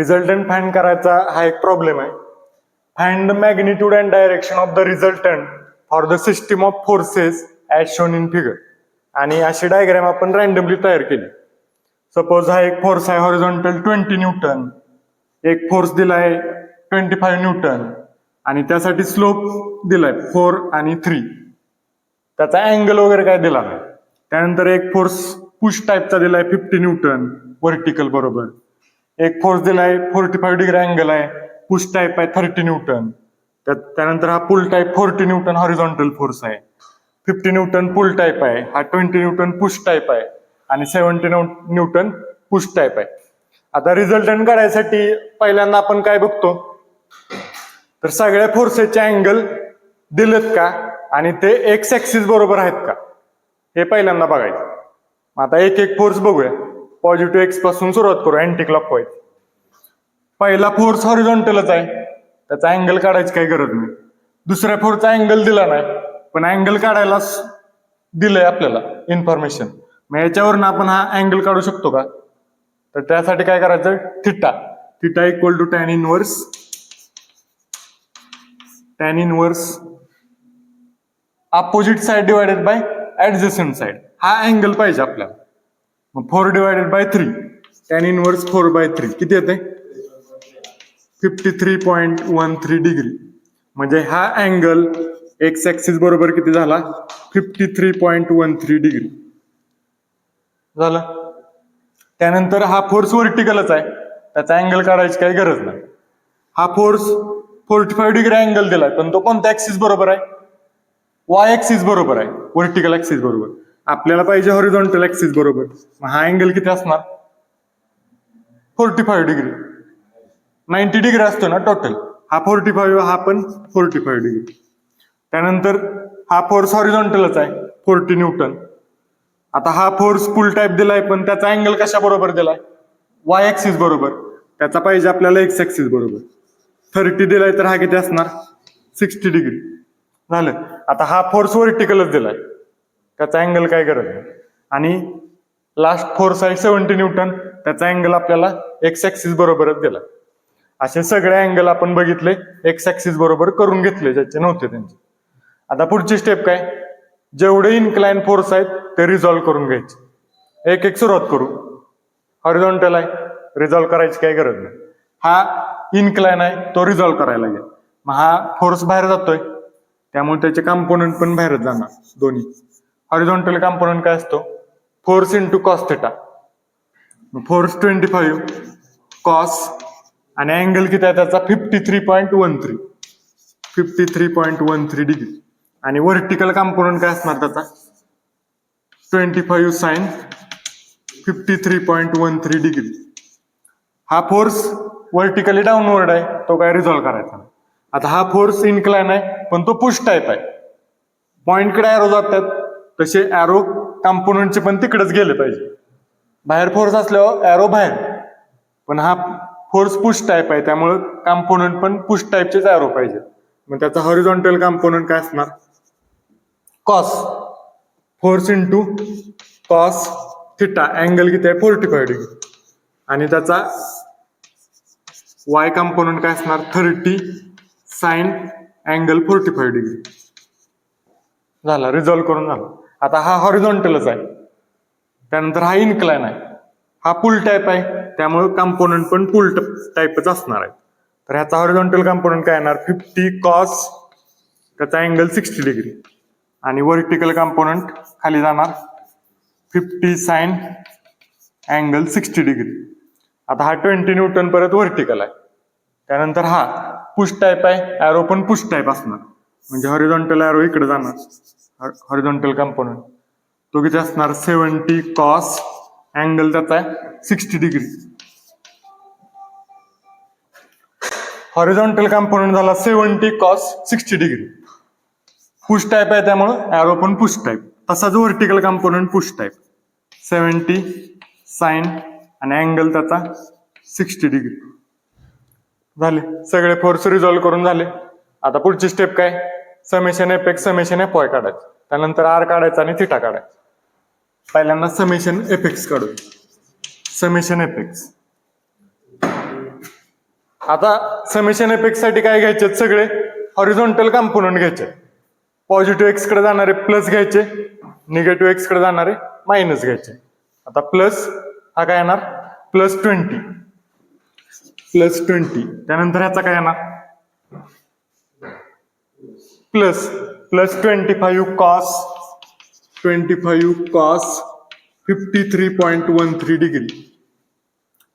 Resultant find करायचा हा एक प्रॉब्लेम आहे. Find the magnitude and direction of the resultant for the system of forces as shown in figure. आणि अशी diagram आपण रँडमली तयार केली. सपोज हा एक फोर्स आहे हॉरिझॉन्टल 20 न्यूटन, एक फोर्स दिलाय 25 न्यूटन आणि त्यासाठी स्लोप दिलाय 4 आणि 3. त्याचा अँगल वगैरे काय दिला नाही. त्यानंतर एक फोर्स पुश टाईपचा दिलाय 50 न्यूटन व्हर्टिकल बरोबर. एक फोर्स दिलाय 45 डिग्री अँगल आहे, पुश टाईप आहे 30 न्यूटन. त्यानंतर हा पुल टाईप 40 न्यूटन हॉरिझॉन्टल फोर्स आहे, 50 न्यूटन पुल टाईप आहे, हा 20 न्यूटन पुश टाईप आहे आणि 70 न्यूटन पुश टाईप आहे. आता रिझल्टंट काढायसाठी पहिल्यांदा आपण काय बघतो तर सगळ्या फोर्सेसचे अँगल दिलेत का आणि ते एक्स ऍक्सिस बरोबर आहेत का हे पहिल्यांदा बघायचं. आता एक एक फोर्स बघूया. पॉझिटिव्ह एक्स पासून सुरुवात करू अँटी क्लॉकवाईज. पहिला फोर्स हॉरिझॉन्टलच आहे, त्याचा अँगल काढायची काही गरज नाही. दुसऱ्या फोर्सचा अँगल दिला नाही, पण अँगल काढायला दिलंय आपल्याला इन्फॉर्मेशन. मग याच्यावरून आपण हा अँगल काढू शकतो का? तर त्यासाठी काय करायचं, theta. Theta equal to tan inverse opposite side divided by adjacent side. हा अँगल पाहिजे आपल्याला. मग 4 डिवायडेड बाय 3, टॅन इनवर्स 4/3 किती येते? 53.13 डिग्री. म्हणजे हा अँगल एक्स ऍक्सिस बरोबर किती झाला? 53.13 डिग्री झाला. त्यानंतर हा फोर्स व्हर्टिकलच आहे, त्याचा अँगल काढायची काही गरज नाही. हा फोर्स 45 डिग्री अँगल दिलाय, पण तो कोणत्या ऍक्सिस बरोबर आहे? वाय ऍक्सिस बरोबर आहे, व्हर्टिकल ऍक्सिस बरोबर. आपल्याला पाहिजे हॉरिझॉन्टल ऍक्सिस बरोबर. मग हा अँगल किती असणार? 45 डिग्री. 90 डिग्री असतो ना टोटल. हा 45, हा पण 45 डिग्री. त्यानंतर हा फोर्स हॉरिझॉन्टलच आहे 40 न्यूटन. आता हा फोर्स फुल टाईप दिलाय, पण त्याचा अँगल कशा बरोबर दिलाय? वाय ऍक्सिस बरोबर. त्याचा पाहिजे आपल्याला एक्स ऍक्सिस बरोबर. 30 दिलाय तर हा किती असणार? 60 डिग्री झालं. आता हा फोर्स व्हर्टिकलच दिलाय, त्याचा अँगल काय गरज नाही. आणि लास्ट फोर्स आहे 70 न्यूटन, त्याचा अँगल आपल्याला एक्स ऍक्सिस बरोबरच दिला. असे सगळे अँगल आपण बघितले, एक्स ऍक्सिस बरोबर करून घेतले ज्याचे नव्हते त्यांचे. आता पुढची स्टेप काय? जेवढे इन्क्लाइन फोर्स आहेत ते रिझॉल्व्ह करून घ्यायचे. एक एक सुरुवात करू. हॉरिझॉन्टल आहे, रिझॉल्व्ह करायची काही गरज नाही. हा इन्क्लाइन आहे, तो रिझॉल्व्ह करायला लागेल. मग हा फोर्स बाहेर जातोय, त्यामुळे त्याचे कंपोनंट पण बाहेरच जाणार दोन्ही. हॉरिझॉन्टल कंपोनंट काय असतो? Force into cos theta. Force 25 cos आणि अँगल किती आहे त्याचा? 53.13 डिग्री. आणि व्हर्टिकल कंपोनंट काय असणार त्याचा? 25 साइन 53.13 डिग्री. हा फोर्स व्हर्टिकली डाऊनवर्ड आहे, तो काय रिझॉल्व्ह करायचा. आता हा फोर्स इन्क्लाइन आहे, पण तो पुश टाईप आहे. पॉइंटकडे अॅरो जातात, तसे अॅरो कंपोनंटचे पण तिकडेच गेले पाहिजे. बाहेर फोर्स असल्यावर अॅरो बाहेर, पण हा फोर्स पुश टाईप आहे, त्यामुळे कंपोनंट पण पुश टाईपचेच अॅरो पाहिजे. मग त्याचा हॉरिझॉन्टल कंपोनंट काय असणार? Cos. Force into cos theta. Angle किती आहे? 45 डिग्री. आणि त्याचा वाय कंपोनंट काय असणार? 30 साइन अँगल 45 डिग्री. झाला, रिझॉल्व्ह करून झाला. आता हा हॉरिझॉन्टलच आहे, त्यानंतर हा इन्क्लाइन आहे, हा पुल टाईप आहे, त्यामुळे कंपोनंट पण पुल टाईपच असणार आहे. तर ह्याचा हॉरिझॉन्टल कंपोनंट काय येणार? 50 कॉस, त्याचा अँगल 60 डिग्री. आणि व्हर्टिकल कंपोनंट खाली जाणार 50 साइन अँगल 60 डिग्री. आता हा 20 न्यूटन परत व्हर्टिकल आहे. त्यानंतर हा पुश टाईप आहे, अॅरो पण पुश टाईप असणार, म्हणजे हॉरिझॉन्टल अॅरो इकडे जाणार. हॉरिझॉन्टल कंपोनंट तो किती असणार? 70 कॉस, अँगल त्याचा आहे 60 डिग्री. हॉरिझॉन्टल कंपोनंट झाला 70 कॉस 60 डिग्री. पुश टाईप आहे, त्यामुळं अॅरो पण पुश टाईप. तसाच vertical component push type 70 sine आणि अँगल त्याचा 60 डिग्री. झाले सगळे फोर्स रिझॉल्व्ह करून झाले. आता पुढची स्टेप काय? Summation F x summation F Y काढायचं. त्यानंतर आर काढायचा आणि थिटा काढायचा. पहिल्यांदा समेशन एफ एक्स काढू. समेशन एफ एक्स आता समेशन एपेक्स साठी काय घ्यायचे, सगळे हॉरिझॉन्टल कंपोनंट घ्यायचे. पॉझिटिव्ह एक्स कडे जाणारे प्लस घ्यायचे, निगेटिव्ह एक्स कडे जाणारे मायनस घ्यायचे. आता प्लस हा काय येणार, +20, +20. त्यानंतर ह्याचा काय येणार, +25 cos 53.13 डिग्री.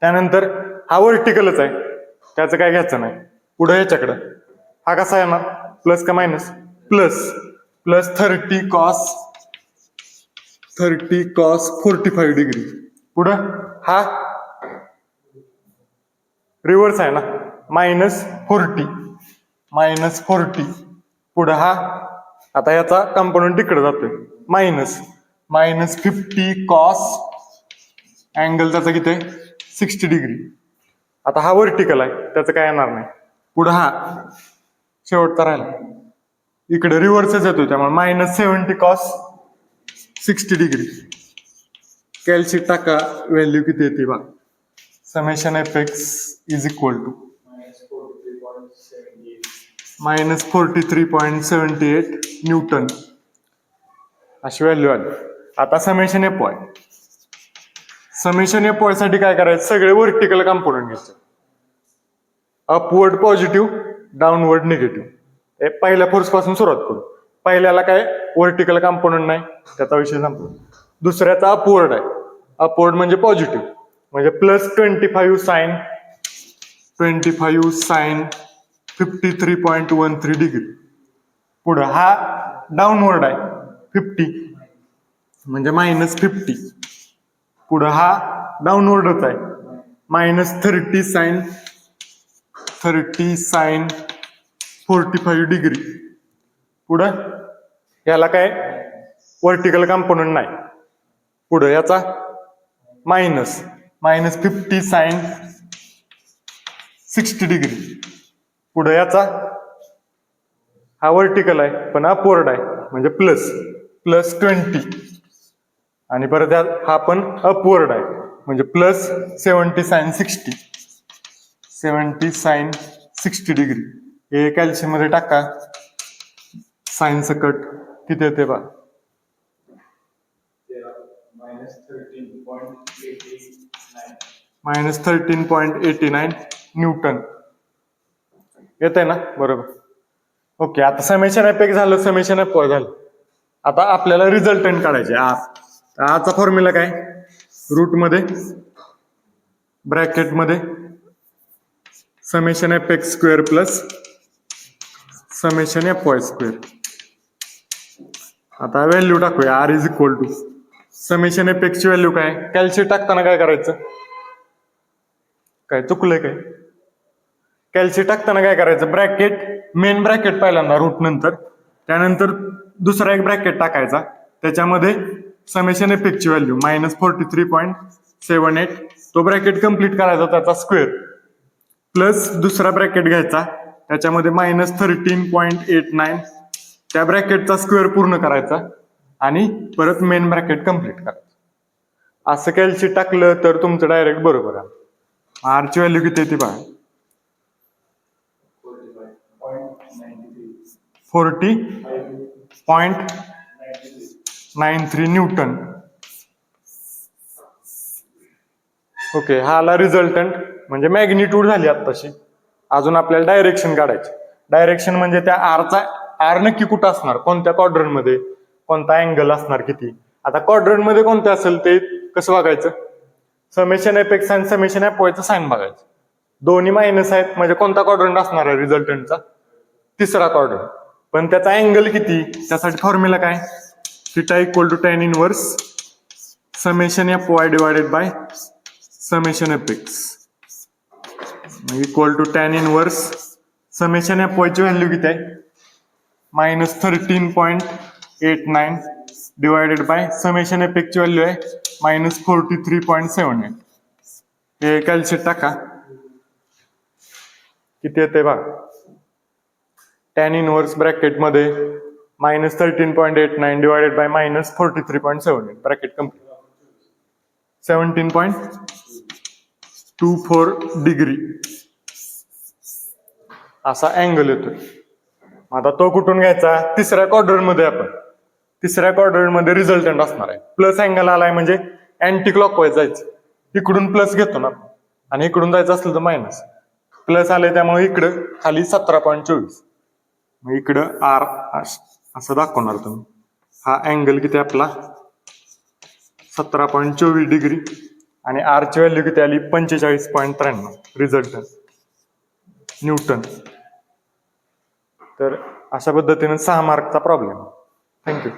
त्यानंतर हा वर्टिकलच आहे, त्याचं काय घ्यायचं नाही. पुढे ह्याच्याकडं हा कसा येणार, प्लस का मायनस, +30 cos 45 डिग्री. पुढं हा रिव्हर्स आहे ना, -40. पुढं हा आता याचा कंपोनंट तिकडे जातोय, -50 cos अँगल त्याचा किती आहे, 60 डिग्री. आता हा वर्टिकल आहे, त्याचं काय येणार नाही. पुढं हा शेवटचा राहिला, इकडे रिव्हर्सच येतोय, त्यामुळे -70 cos 60 डिग्री. कॅल्सी टाका, व्हॅल्यू किती येते बघा. Summation F x is equal to -43.78 newton अशी व्हॅल्यू आली. आता समेशन एपॉय साठी काय करायचं, सगळे वर्टिकल कंपोनंट घ्यायचे. Upward positive, downward negative. हे पहिल्या फोर्स पासून सुरुवात करू. पहिल्याला काय वर्टिकल कंपोनंट नाही, त्याचा विषय संपला. दुसऱ्याचा अपवर्ड आहे, अपवर्ड म्हणजे पॉझिटिव्ह, म्हणजे +25 sin 53.13 डिग्री. पुढं हा डाऊनवर्ड आहे 50 म्हणजे -50. पुढं हा डाऊनवर्डच आहे -30 sin 45 डिग्री. पुढं याला काय वर्टिकल कंपोनंट नाही. पुढं याचा -50 sin 60 डिग्री. पुढे याचा हा वर्टिकल आहे पण अपवर्ड आहे, म्हणजे +20. आणि परत हा पण अपवर्ड आहे, म्हणजे +70 sin 60 डिग्री. हे कॅल्शियम मध्ये टाका, साइन सकट किती येते बा, -13.89 न्यूटन येत आहे ना, बरोबर. ओके, आता समेशन एपेक्स झालं, समेशन एपॉय झालं. आता आपल्याला रिझल्टंट काढायचे. आरचा फॉर्म्युला काय, रूट मध्ये ब्रॅकेट मध्ये summation Fx square plus summation Fy square. आता व्हॅल्यू टाकूया, R is equal to summation Fx ची व्हॅल्यू काय, कॅल्शियम टाकताना काय करायचं, काय चुकलंय काय, कॅल्शियम टाकताना काय करायचं, ब्रॅकेट मेन ब्रॅकेट पहिल्यांदा रूट नंतर, त्यानंतर दुसरा एक ब्रॅकेट टाकायचा, त्याच्यामध्ये समेशन एपेक्सची व्हॅल्यू -43.78, तो ब्रॅकेट कंप्लीट करायचा त्याचा स्क्वेअर, प्लस दुसरा ब्रॅकेट घ्यायचा त्याच्यामध्ये -13.89, त्या ब्रॅकेटचा स्क्वेअर पूर्ण करायचा आणि परत मेन ब्रॅकेट कंप्लीट करायचं. असं कॅल्शियम टाकलं तर तुमचं डायरेक्ट बरोबर आहे. आरची व्हॅल्यू किती येते पहा, 40.93 न्यूटन. ओके, हा आला रिझल्टंट, म्हणजे मॅग्निट्यूड झाली आत्ताशी. अजून आपल्याला डायरेक्शन काढायची. डायरेक्शन म्हणजे त्या आर नक्की कुठं असणार, कोणत्या क्वाड्रंट मध्ये, कोणता अँगल असणार किती. आता क्वाड्रंट मध्ये कोणतं असेल ते कसं बघायचं, समेशन एपेक्स आणि समेशन एपॉयचं साइन बघायचं. दोन्ही मायनस आहेत म्हणजे कोणता क्वाड्रंट असणार आहे रिझल्टंटचा, तिसरा क्वाड्रंट. पण त्याचा अँगल किती, त्यासाठी फॉर्म्युला काय, theta equal to tan inverse summation Fy divided by summation Fx equal to tan inverse summation एपॉयची व्हॅल्यू किती आहे, -13.89 डिवायडेड बाय समेशन एपेक्सची व्हॅल्यू आहे -43.78. हे कॅल्शियम टाका, किती येते बघा, tan इनवर्स ब्रॅकेट मध्ये -13.89 divided bye -43.78, bracket complete, 17.24 degree. असा अँगल येतोय. आता तो कुठून घ्यायचा? तिसऱ्या क्वाड्रंटमध्ये आपण तिसऱ्या क्वाड्रंटमध्ये रिझल्टंट असणार आहे. प्लस अँगल आलाय म्हणजे अँटी क्लॉकवाईज जायचं. इकडून प्लस घेतो ना आणि इकडून जायचं असलं तर मायनस. प्लस आलंय त्यामुळे इकडं खाली 17.24. मग इकडं आर असं दाखवणार तुम्ही. हा अँगल किती आपला 17.24 डिग्री आणि आर ची व्हॅल्यू किती आली 45.93 रिझल्टंट न्यूटन. तर अशा पद्धतीने 6 मार्कचा प्रॉब्लेम. थँक्यू.